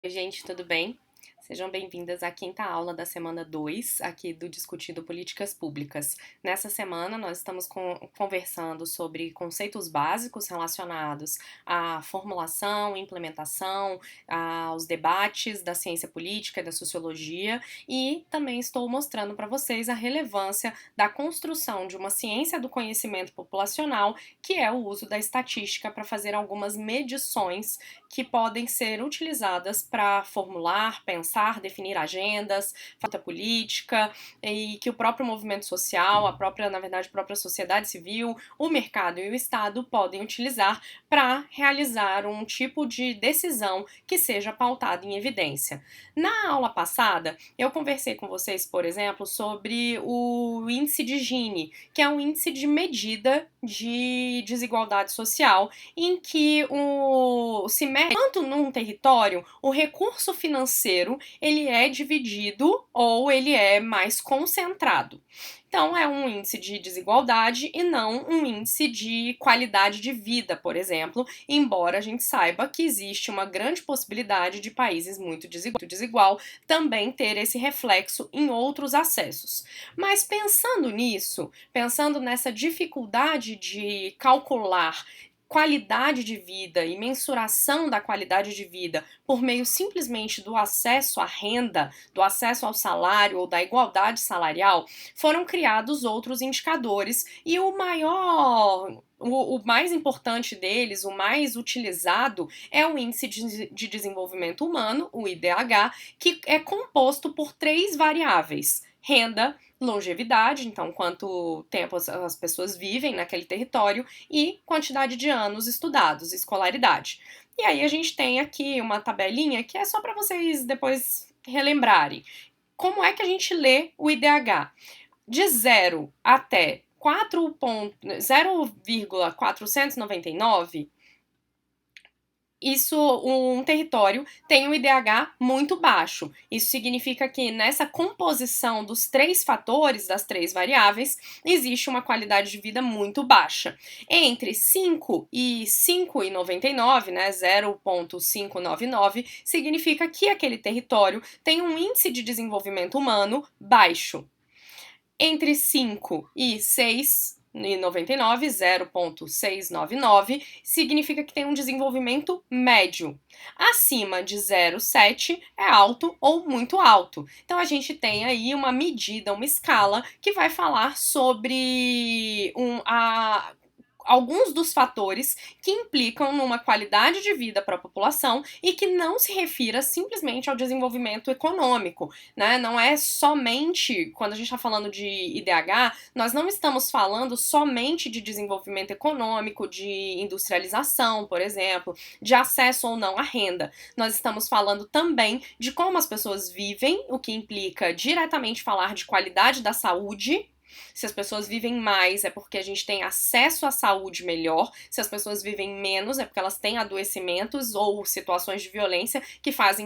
Oi, gente, tudo bem? Sejam bem-vindas à quinta aula da semana 2 aqui do Discutindo Políticas Públicas. Nessa semana, nós estamos conversando sobre conceitos básicos relacionados à formulação, implementação, aos debates da ciência política e da sociologia, e também estou mostrando para vocês a relevância da construção de uma ciência do conhecimento populacional, que é o uso da estatística para fazer algumas medições que podem ser utilizadas para formular, pensar, definir agendas, pauta política, e que o próprio movimento social, na verdade, a própria sociedade civil, o mercado e o Estado podem utilizar para realizar um tipo de decisão que seja pautada em evidência. Na aula passada, eu conversei com vocês, por exemplo, sobre o índice de Gini, que é um índice de medida de desigualdade social, em que se mede quanto num território o recurso financeiro ele é dividido ou ele é mais concentrado. Então, é um índice de desigualdade e não um índice de qualidade de vida, por exemplo, embora a gente saiba que existe uma grande possibilidade de países muito desigual também ter esse reflexo em outros acessos. Mas pensando nisso, pensando nessa dificuldade de calcular qualidade de vida e mensuração da qualidade de vida por meio simplesmente do acesso à renda, do acesso ao salário ou da igualdade salarial, foram criados outros indicadores e o mais importante deles, o mais utilizado, é o Índice de Desenvolvimento Humano, o IDH, que é composto por três variáveis: renda, longevidade, então quanto tempo as pessoas vivem naquele território, e quantidade de anos estudados, escolaridade. E aí a gente tem aqui uma tabelinha que é só para vocês depois relembrarem. Como é que a gente lê o IDH? De 0 até 0,499, um território tem um IDH muito baixo. Isso significa que nessa composição dos três fatores, das três variáveis, existe uma qualidade de vida muito baixa. Entre 5 e 5,99, né, 0,599, significa que aquele território tem um índice de desenvolvimento humano baixo. Entre 5 e 6,99, 0,699, significa que tem um desenvolvimento médio. Acima de 0,7 é alto ou muito alto. Então a gente tem aí uma medida, uma escala que vai falar sobre alguns dos fatores que implicam numa qualidade de vida para a população e que não se refira simplesmente ao desenvolvimento econômico, né? Não é somente, quando a gente está falando de IDH, nós não estamos falando somente de desenvolvimento econômico, de industrialização, por exemplo, de acesso ou não à renda. Nós estamos falando também de como as pessoas vivem, o que implica diretamente falar de qualidade da saúde. Se as pessoas vivem mais, é porque a gente tem acesso à saúde melhor. Se as pessoas vivem menos, é porque elas têm adoecimentos ou situações de violência que faz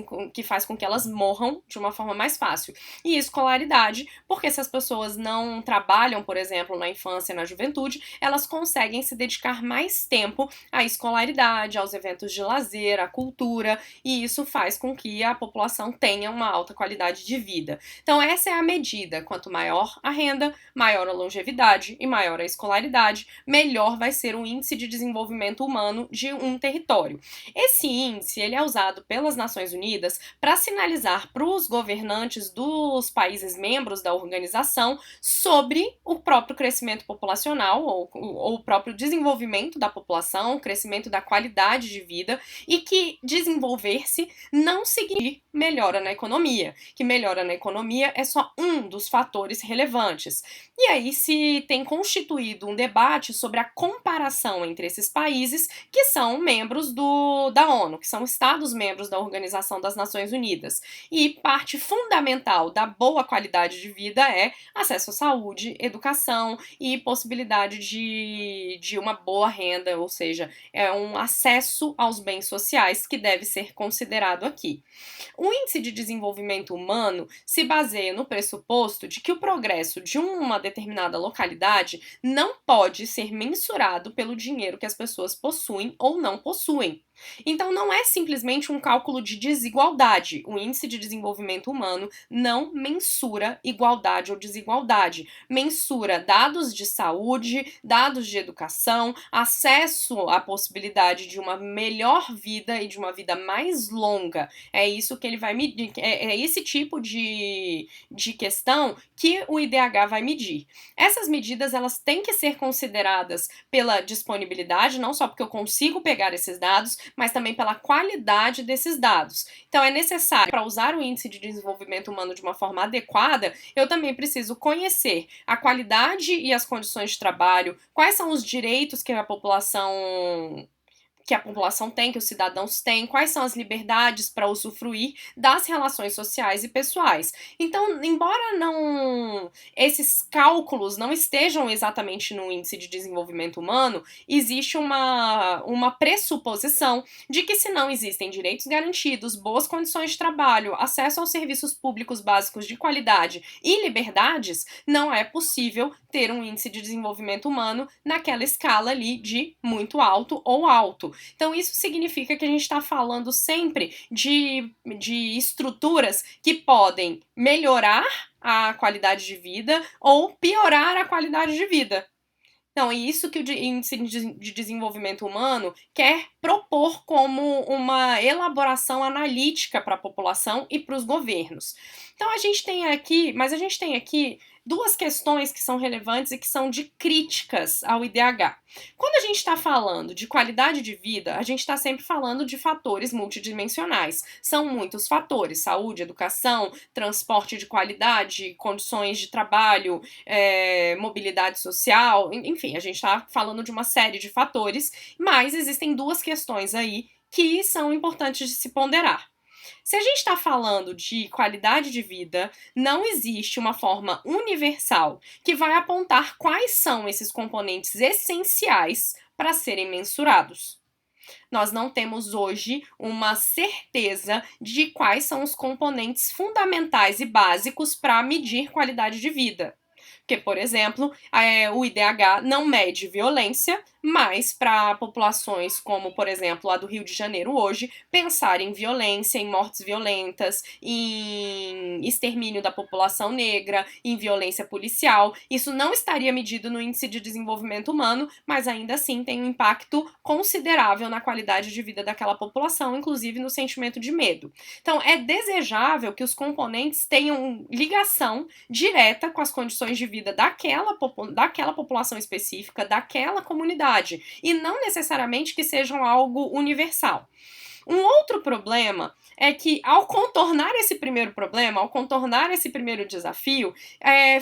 com que elas morram de uma forma mais fácil. E escolaridade, porque se as pessoas não trabalham, por exemplo, na infância e na juventude, elas conseguem se dedicar mais tempo à escolaridade, aos eventos de lazer, à cultura, e isso faz com que a população tenha uma alta qualidade de vida. Então, essa é a medida. Quanto maior a renda, maior a longevidade e maior a escolaridade, melhor vai ser o índice de desenvolvimento humano de um território. Esse índice ele é usado pelas Nações Unidas para sinalizar para os governantes dos países membros da organização sobre o próprio crescimento populacional ou o próprio desenvolvimento da população, o crescimento da qualidade de vida, e que desenvolver-se não significa melhora na economia, que melhora na economia é só um dos fatores relevantes. E aí se tem constituído um debate sobre a comparação entre esses países que são membros da ONU, que são Estados-membros da Organização das Nações Unidas. E parte fundamental da boa qualidade de vida é acesso à saúde, educação e possibilidade de uma boa renda, ou seja, é um acesso aos bens sociais que deve ser considerado aqui. O índice de desenvolvimento humano se baseia no pressuposto de que o progresso de uma determinada localidade não pode ser mensurado pelo dinheiro que as pessoas possuem ou não possuem. Então, não é simplesmente um cálculo de desigualdade. O Índice de Desenvolvimento Humano não mensura igualdade ou desigualdade. Mensura dados de saúde, dados de educação, acesso à possibilidade de uma melhor vida e de uma vida mais longa. É isso que ele vai medir. É esse tipo de questão que o IDH vai medir. Essas medidas, elas têm que ser consideradas pela disponibilidade, não só porque eu consigo pegar esses dados, mas também pela qualidade desses dados. Então, é necessário, para usar o índice de desenvolvimento humano de uma forma adequada, eu também preciso conhecer a qualidade e as condições de trabalho, quais são os direitos que a população tem, que os cidadãos têm, quais são as liberdades para usufruir das relações sociais e pessoais. Então, embora não esses cálculos não estejam exatamente no índice de desenvolvimento humano, existe uma pressuposição de que se não existem direitos garantidos, boas condições de trabalho, acesso aos serviços públicos básicos de qualidade e liberdades, não é possível ter um índice de desenvolvimento humano naquela escala ali de muito alto ou alto. Então, isso significa que a gente está falando sempre de estruturas que podem melhorar a qualidade de vida ou piorar a qualidade de vida. Então, é isso que o Índice de Desenvolvimento Humano quer propor como uma elaboração analítica para a população e para os governos. Então, a gente tem aqui duas questões que são relevantes e que são de críticas ao IDH. Quando a gente está falando de qualidade de vida, a gente está sempre falando de fatores multidimensionais. São muitos fatores: saúde, educação, transporte de qualidade, condições de trabalho, mobilidade social, enfim, a gente está falando de uma série de fatores, mas existem duas questões aí que são importantes de se ponderar. Se a gente está falando de qualidade de vida, não existe uma forma universal que vai apontar quais são esses componentes essenciais para serem mensurados. Nós não temos hoje uma certeza de quais são os componentes fundamentais e básicos para medir qualidade de vida. Porque, por exemplo, o IDH não mede violência, mas para populações como, por exemplo, a do Rio de Janeiro hoje, pensar em violência, em mortes violentas, em extermínio da população negra, em violência policial, isso não estaria medido no Índice de Desenvolvimento Humano, mas ainda assim tem um impacto considerável na qualidade de vida daquela população, inclusive no sentimento de medo. Então, é desejável que os componentes tenham ligação direta com as condições de vida daquela população específica, daquela comunidade, e não necessariamente que sejam algo universal. Um outro problema é que, ao contornar esse primeiro problema, ao contornar esse primeiro desafio,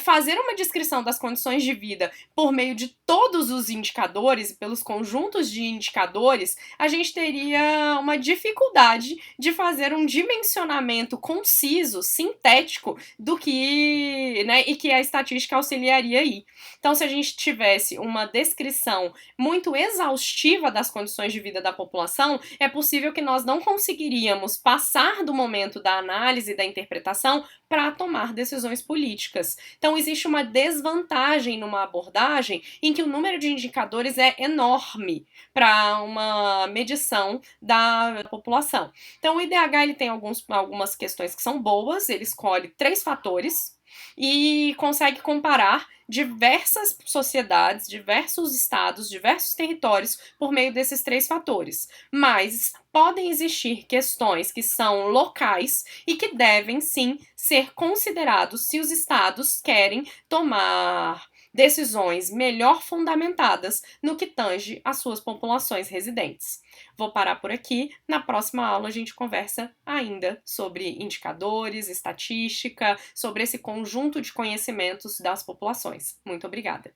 fazer uma descrição das condições de vida por meio de todos os indicadores e pelos conjuntos de indicadores, a gente teria uma dificuldade de fazer um dimensionamento conciso, sintético, do que, né, e que a estatística auxiliaria aí. Então, se a gente tivesse uma descrição muito exaustiva das condições de vida da população, é possível que nós não conseguiríamos passar do momento da análise e da interpretação para tomar decisões políticas. Então, existe uma desvantagem numa abordagem em que o número de indicadores é enorme para uma medição da população. Então, o IDH ele tem algumas questões que são boas, ele escolhe 3 fatores e consegue comparar diversas sociedades, diversos estados, diversos territórios por meio desses 3 fatores. Mas podem existir questões que são locais e que devem sim ser considerados se os estados querem tomar decisões melhor fundamentadas no que tange às suas populações residentes. Vou parar por aqui. Na próxima aula a gente conversa ainda sobre indicadores, estatística, sobre esse conjunto de conhecimentos das populações. Muito obrigada!